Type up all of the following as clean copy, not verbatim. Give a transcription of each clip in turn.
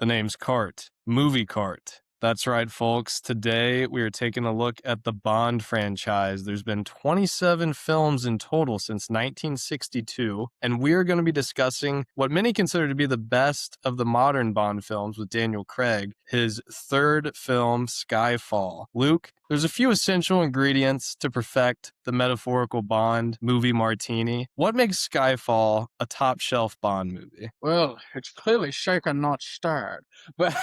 The name's Cart, Movie Cart. That's right, folks. Today we are taking a look at the Bond franchise. There's been 27 films in total since 1962, and we're going to be discussing what many consider to be the best of the modern Bond films with Daniel Craig, his third film, Skyfall. Luke, there's a few essential ingredients to perfect the metaphorical Bond movie martini. What makes Skyfall a top-shelf Bond movie? Well, it's clearly shaken, not stirred. But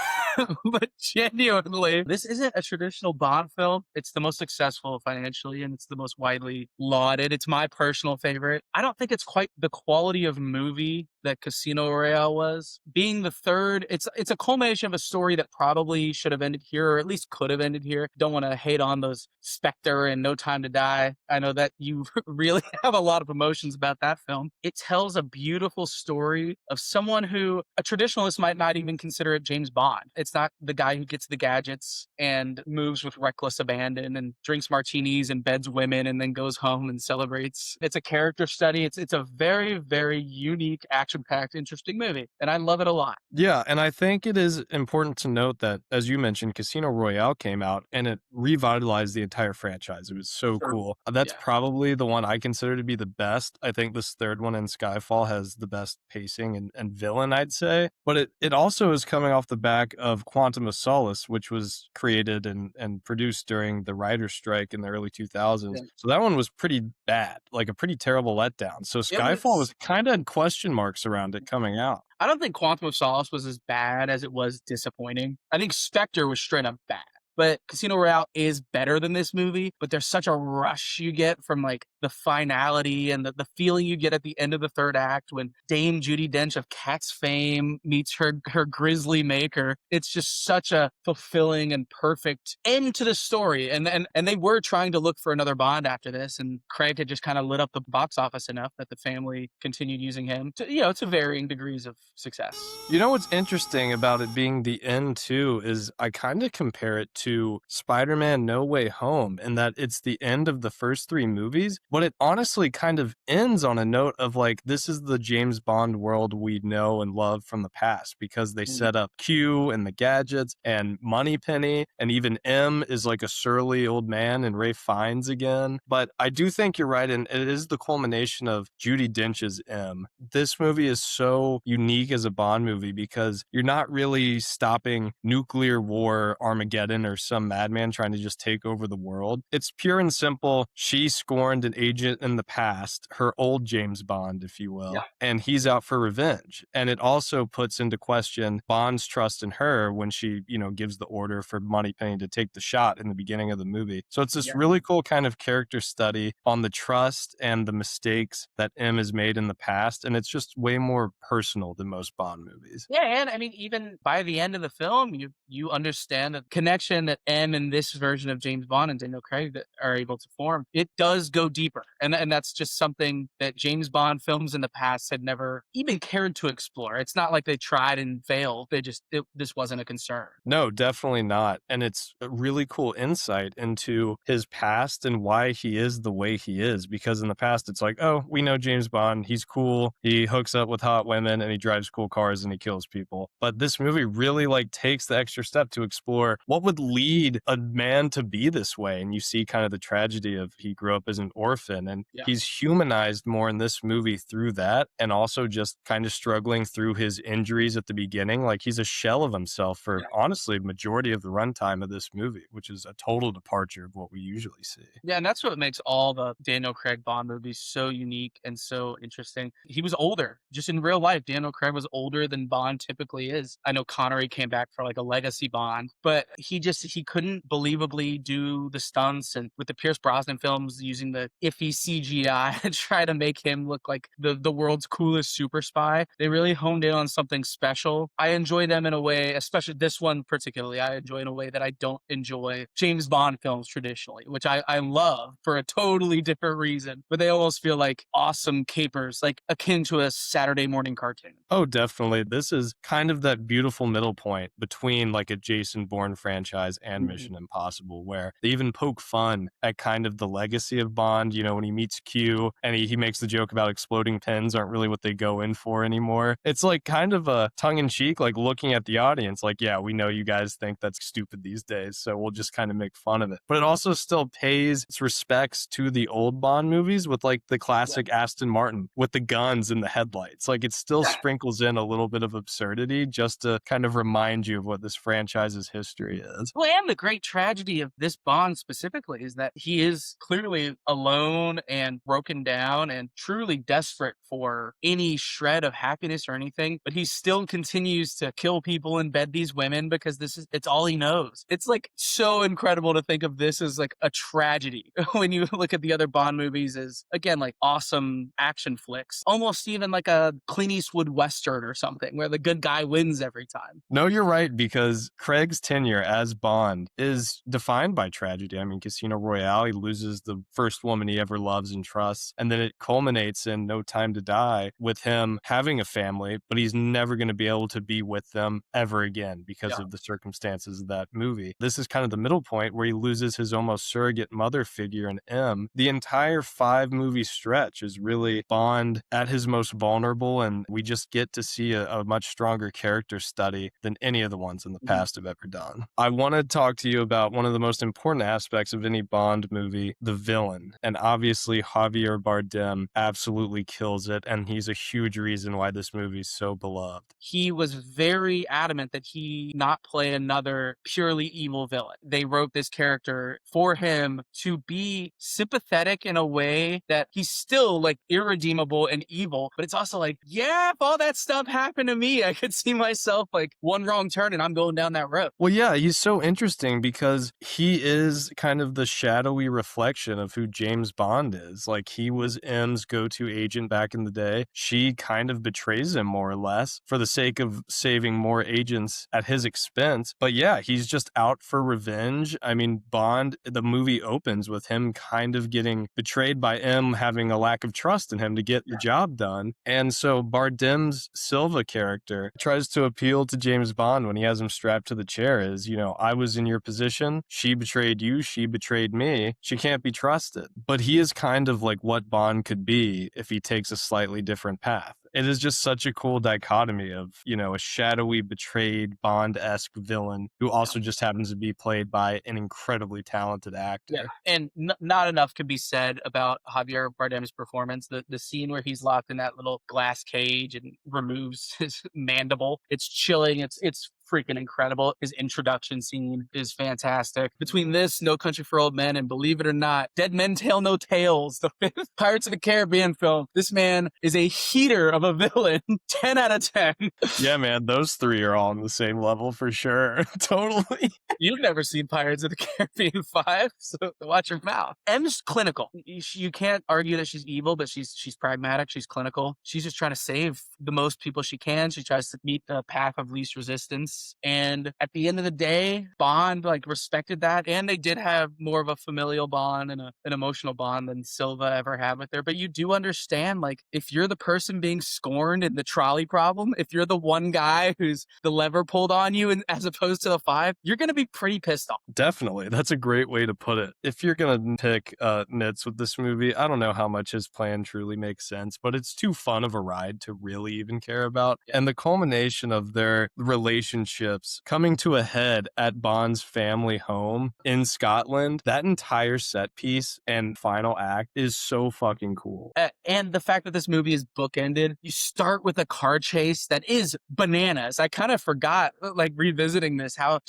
but genuinely, this isn't a traditional Bond film. It's the most successful financially, and it's the most widely lauded. It's my personal favorite. I don't think it's quite the quality of movie that Casino Royale was. Being the third, it's a culmination of a story that probably should have ended here, or at least could have ended here. Don't want to hate on those Spectre and No Time to Die. I know that you really have a lot of emotions about that film. It tells a beautiful story of someone who a traditionalist might not even consider it James Bond. It's not the guy who gets the gadgets and moves with reckless abandon and drinks martinis and beds women and then goes home and celebrates. It's a character study. It's a very, very unique, action-packed, interesting movie. And I love it a lot. Yeah, and I think it is important to note that, as you mentioned, Casino Royale came out and it revitalized the entire franchise. It was so Sure. cool. That's Yeah. probably the one I consider to be the best. I think this third one in Skyfall has the best pacing and villain, I'd say. But it also is coming off the back of Quantum of Solace, which was created and produced during the writer's strike in the early 2000s. Yeah. So that one was pretty bad, like a pretty terrible letdown. So It Skyfall was was kind of had question marks around it coming out. I don't think Quantum of Solace was as bad as it was disappointing. I think Spectre was straight up bad. But Casino Royale is better than this movie, but there's such a rush you get from like the finality and the feeling you get at the end of the third act when Dame Judi Dench of Cats fame meets her grisly maker. It's just such a fulfilling and perfect end to the story. And they were trying to look for another Bond after this, and Craig had just kind of lit up the box office enough that the family continued using him to varying degrees of success. You know what's interesting about it being the end too is I kind of compare it to Spider-Man No Way Home in that it's the end of the first three movies, but it honestly kind of ends on a note of like, this is the James Bond world we know and love from the past because they Mm. set up Q and the gadgets and Moneypenny, and even M is like a surly old man and Ray Fiennes again. But I do think you're right, and it is the culmination of Judi Dench's M. This movie is so unique as a Bond movie because you're not really stopping nuclear war Armageddon or some madman trying to just take over the world. It's pure and simple. She scorned an agent in the past, her old James Bond, if you will, Yeah. and he's out for revenge. And it also puts into question Bond's trust in her when she, gives the order for Moneypenny to take the shot in the beginning of the movie. So it's this Yeah. really cool kind of character study on the trust and the mistakes that M has made in the past. And it's just way more personal than most Bond movies. Yeah, and I mean, even by the end of the film, you understand the connection that M and this version of James Bond and Daniel Craig that are able to form. It does go deeper, and that's just something that James Bond films in the past had never even cared to explore. It's not like they tried and failed. This wasn't a concern. No, definitely not. And it's a really cool insight into his past and why he is the way he is. Because in the past, it's like, oh, we know James Bond. He's cool. He hooks up with hot women and he drives cool cars and he kills people. But this movie really like takes the extra step to explore what would lead a man to be this way. And you see kind of the tragedy of he grew up as an orphan, and Yeah. he's humanized more in this movie through that. And also just kind of struggling through his injuries at the beginning. Like he's a shell of himself for honestly majority of the runtime of this movie, which is a total departure of what we usually see. Yeah, and that's what makes all the Daniel Craig Bond movies so unique and so interesting. He was older. Just in real life, Daniel Craig was older than Bond typically is. I know Connery came back for like a legacy Bond, but he couldn't believably do the stunts, and with the Pierce Brosnan films using the iffy CGI to try to make him look like the world's coolest super spy. They really honed in on something special. I enjoy them in a way, especially this one particularly, I enjoy in a way that I don't enjoy James Bond films traditionally, which I love for a totally different reason. But they almost feel like awesome capers, like akin to a Saturday morning cartoon. Oh, definitely. This is kind of that beautiful middle point between like a Jason Bourne franchise and Mhm. Mission Impossible, where they even poke fun at kind of the legacy of Bond. You know, when he meets Q and he makes the joke about exploding pens aren't really what they go in for anymore. It's like kind of a tongue in cheek, like looking at the audience, like, yeah, we know you guys think that's stupid these days, so we'll just kind of make fun of it. But it also still pays its respects to the old Bond movies with like the Yeah. classic Aston Martin with the guns and the headlights. Like it still Yeah. sprinkles in a little bit of absurdity just to kind of remind you of what this franchise's history is. Well, and the great tragedy of this Bond specifically is that he is clearly alone and broken down and truly desperate for any shred of happiness or anything, but he still continues to kill people and bed these women because it's all he knows. It's like so incredible to think of this as like a tragedy when you look at the other Bond movies as again like awesome action flicks, almost even like a Clint Eastwood Western or something where the good guy wins every time. No, you're right, because Craig's tenure as Bond is defined by tragedy. I mean, Casino Royale, he loses the first woman he ever loves and trusts, and then it culminates in No Time to Die with him having a family, but he's never going to be able to be with them ever again because Yeah. of the circumstances of that movie. This is kind of the middle point where he loses his almost surrogate mother figure in M. The entire 5 movie stretch is really Bond at his most vulnerable, and we just get to see a much stronger character study than any of the ones in the Mhm. past have ever done. I want to talk to you about one of the most important aspects of any Bond movie, the villain. And obviously, Javier Bardem absolutely kills it, and he's a huge reason why this movie is so beloved. He was very adamant that he not play another purely evil villain. They wrote this character for him to be sympathetic in a way that he's still like irredeemable and evil, but it's also like, yeah, if all that stuff happened to me, I could see myself like one wrong turn and I'm going down that road. Well, yeah, he's so interesting because he is kind of the shadowy reflection of who James Bond is. Like, he was M's go-to agent back in the day. She kind of betrays him more or less for the sake of saving more agents at his expense. But yeah, he's just out for revenge. I mean, Bond, the movie opens with him kind of getting betrayed by M, having a lack of trust in him to get the job done. And so Bardem's Silva character tries to appeal to James Bond when he has him strapped to the chair is, you know, I was in your position. She betrayed you. She betrayed me. She can't be trusted. But he is kind of like what Bond could be if he takes a slightly different path. It is just such a cool dichotomy of, you know, a shadowy, betrayed Bond-esque villain who also just happens to be played by an incredibly talented Yeah, actor. and not enough can be said about Javier Bardem's performance. The scene where he's locked in that little glass cage and removes his mandible, it's chilling. It's freaking incredible. His introduction scene is fantastic. Between this, No Country for Old Men, and believe it or not, Dead Men Tell No Tales, the fifth Pirates of the Caribbean film, this man is a heater of a villain. 10 out of 10. Yeah, man, those three are all on the same level for sure. Totally. You've never seen Pirates of the Caribbean 5, so watch your mouth. M's clinical. You can't argue that she's evil, but she's pragmatic, she's clinical. She's just trying to save the most people she can. She tries to meet the path of least resistance. And at the end of the day, Bond like respected that. And they did have more of a familial bond and an emotional bond than Silva ever had with her. But you do understand, like, if you're the person being scorned in the trolley problem, if you're the one guy who's the lever pulled on you and as opposed to the five, you're gonna be pretty pissed off. Definitely. That's a great way to put it. If you're going to pick nits with this movie, I don't know how much his plan truly makes sense, but it's too fun of a ride to really even care about. And the culmination of their relationships coming to a head at Bond's family home in Scotland, that entire set piece and final act is so fucking cool. And the fact that this movie is bookended, you start with a car chase that is bananas. I kind of forgot, like revisiting this, how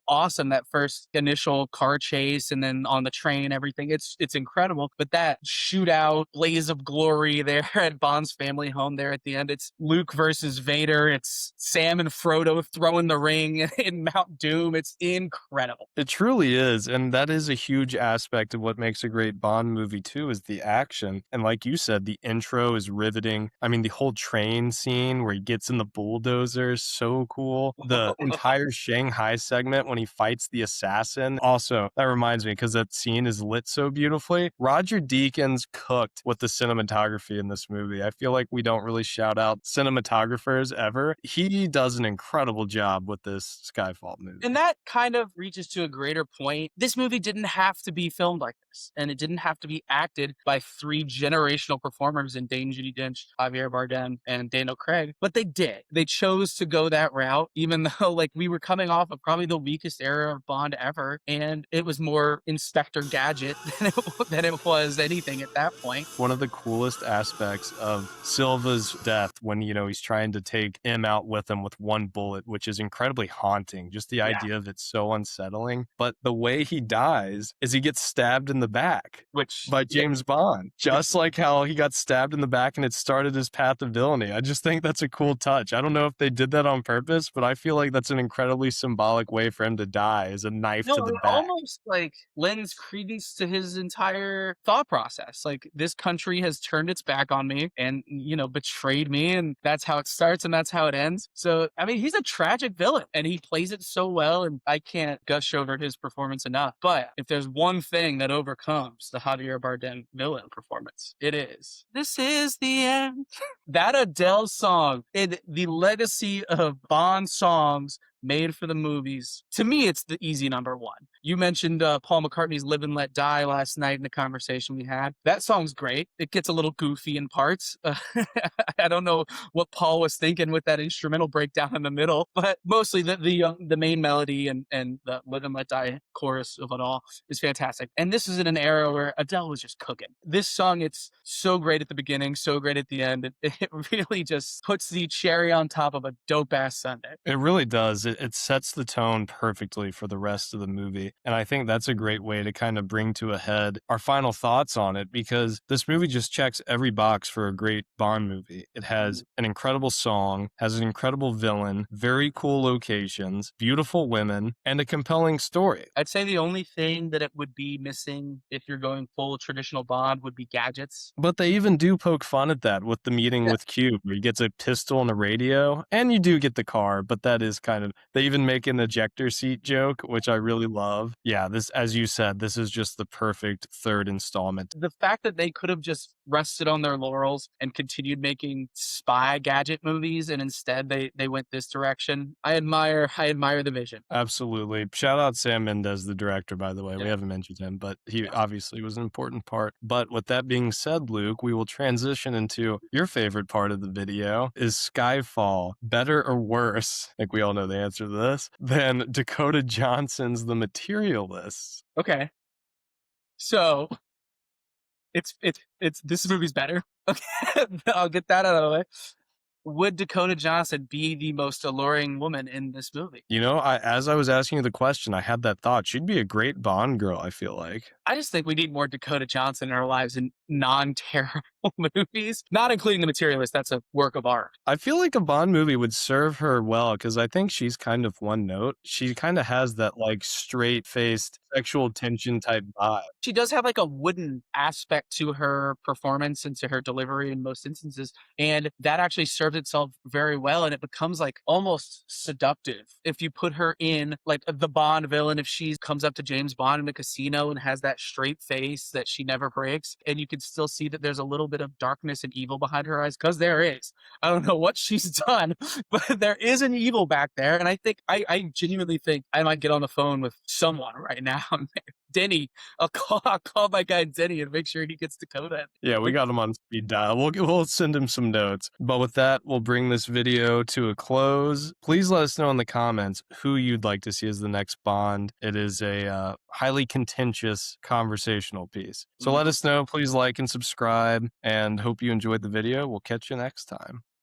awesome that first initial car chase and then on the train, everything. It's incredible. But that shootout, blaze of glory there at Bond's family home there at the end, it's Luke versus Vader. It's Sam and Frodo throwing the ring in Mount Doom. It's incredible. It truly is, and that is a huge aspect of what makes a great Bond movie too, is the action. And like you said, the The intro is riveting. I mean, the whole train scene where he gets in the bulldozer is so cool. The entire Shanghai segment when he fights the assassin. Also, that reminds me, because that scene is lit so beautifully. Roger Deakins cooked with the cinematography in this movie. I feel like we don't really shout out cinematographers ever. He does an incredible job with this Skyfall movie. And that kind of reaches to a greater point. This movie didn't have to be filmed like this, and it didn't have to be acted by three generational performers in Dane Judi Dench, Javier Bardem, and Daniel Craig, but they did. They chose to go that route, even though like we were coming off of probably the weakest era of Bond ever, and it was more Inspector Gadget than it was anything at that point. One of the coolest aspects of Silva's death when, he's trying to take M out with him with one bullet, which is incredibly haunting. Just the Yeah. idea of it's so unsettling. But the way he dies is he gets stabbed in the back Which by James Bond, just like how he got stabbed in the back and it started his path of villainy. I just think that's a cool touch. I don't know if they did that on purpose, but I feel like that's an incredibly symbolic way for him to die, is a knife to No, the it back. almost like lends credence to his entire thought process. Like, this country has turned its back on me and, betrayed me, and that's how it starts and that's how it ends. So, I mean, he's a tragic villain and he plays it so well, and I can't gush over his performance enough. But if there's one thing that overcomes the Javier Bardem villain performance, it is "This Is the End." That Adele song, and the legacy of Bond songs made for the movies. To me, it's the easy number one. You mentioned Paul McCartney's Live and Let Die last night in the conversation we had. That song's great. It gets a little goofy in parts. I don't know what Paul was thinking with that instrumental breakdown in the middle, but mostly the main melody and the Live and Let Die chorus of it all is fantastic. And this is in an era where Adele was just cooking. This song, it's so great at the beginning, so great at the end. It really just puts the cherry on top of a dope ass Sunday. It really does. It sets the tone perfectly for the rest of the movie. And I think that's a great way to kind of bring to a head our final thoughts on it, because this movie just checks every box for a great Bond movie. It has an incredible song, has an incredible villain, very cool locations, beautiful women, and a compelling story. I'd say the only thing that it would be missing if you're going full traditional Bond would be gadgets. But they even do poke fun at that with the meeting Yeah. with Q, where he gets a pistol and a radio, and you do get the car, but that is kind of, they even make an ejector seat joke, which I really love. Yeah, this, as you said, this is just the perfect third installment. The fact that they could have just rested on their laurels and continued making spy gadget movies, and instead they went this direction. I admire the vision. Absolutely. Shout out Sam Mendes, the director, by the way. We Yeah. haven't mentioned him, but he obviously was an important part. But with that being said, Luke, we will transition into your favorite part of the video. Is Skyfall better or worse, I think we all know the answer to this, than Dakota Johnson's The Materialists? Okay. So it's this movie's better. Okay. I'll get that out of the way. Would Dakota Johnson be the most alluring woman in this movie? As I was asking you the question, I had that thought. She'd be a great Bond girl, I feel like. I just think we need more Dakota Johnson in our lives in non-terrible movies, not including The Materialist. That's a work of art. I feel like a Bond movie would serve her well, because I think she's kind of one note. She kind of has that like straight-faced sexual tension type vibe. She does have like a wooden aspect to her performance and to her delivery in most instances, and that actually serves itself very well, and it becomes like almost seductive if you put her in like the Bond villain. If she comes up to James Bond in a casino and has that straight face that she never breaks, and you can still see that there's a little bit of darkness and evil behind her eyes, because there is. I don't know what she's done, but there is an evil back there, and I genuinely think I might get on the phone with someone right now. Denny, I'll call my guy Denny and make sure he gets Dakota. Yeah, we got him on speed dial. We'll send him some notes. But with that, we'll bring this video to a close. Please let us know in the comments who you'd like to see as the next Bond. It is a highly contentious conversational piece. So let us know. Please like and subscribe, and hope you enjoyed the video. We'll catch you next time.